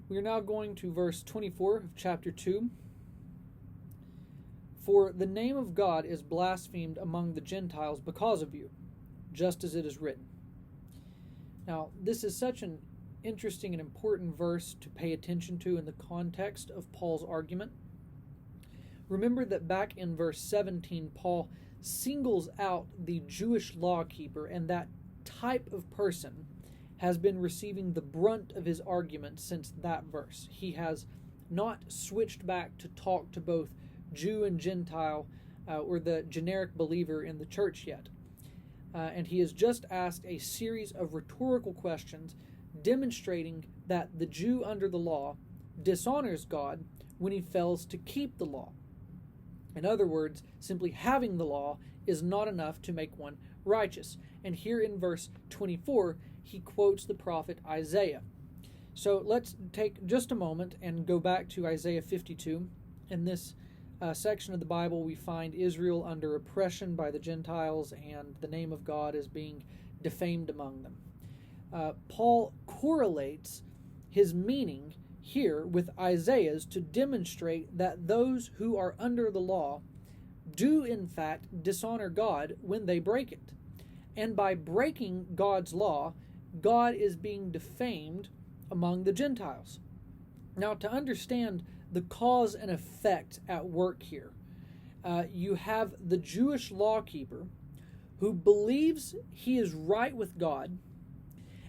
We are now going to verse 24 of chapter 2. For the name of God is blasphemed among the Gentiles because of you, just as it is written. Now, this is such an interesting and important verse to pay attention to in the context of Paul's argument. Remember that back in verse 17, Paul singles out the Jewish lawkeeper, and that type of person has been receiving the brunt of his argument since that verse. He has not switched back to talk to both Jew and Gentile or the generic believer in the church yet. And he has just asked a series of rhetorical questions demonstrating that the Jew under the law dishonors God when he fails to keep the law. In other words, simply having the law is not enough to make one righteous. And here in verse 24, he quotes the prophet Isaiah. So let's take just a moment and go back to Isaiah 52. In this section of the Bible, we find Israel under oppression by the Gentiles, and the name of God is being defamed among them. Paul correlates his meaning here with Isaiah's to demonstrate that those who are under the law do in fact dishonor God when they break it. And by breaking God's law, God is being defamed among the Gentiles. Now, to understand the cause and effect at work here, you have the Jewish lawkeeper who believes he is right with God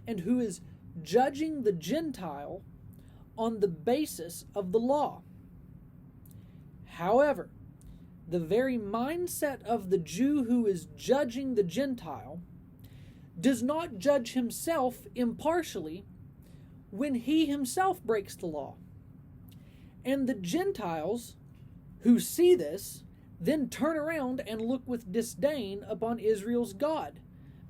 and who is judging the Gentile on the basis of the law. However, the very mindset of the Jew who is judging the Gentile does not judge himself impartially when he himself breaks the law. And the Gentiles who see this then turn around and look with disdain upon Israel's God,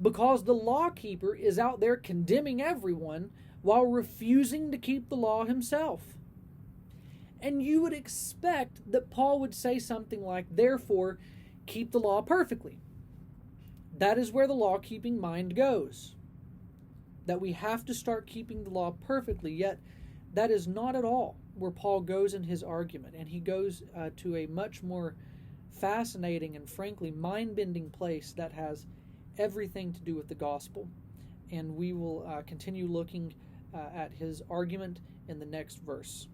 because the lawkeeper is out there condemning everyone while refusing to keep the law himself. And you would expect that Paul would say something like, therefore, keep the law perfectly. That is where the law-keeping mind goes. That we have to start keeping the law perfectly, yet that is not at all where Paul goes in his argument. And he goes to a much more fascinating and frankly mind-bending place that has everything to do with the gospel. And we will continue looking at his argument in the next verse.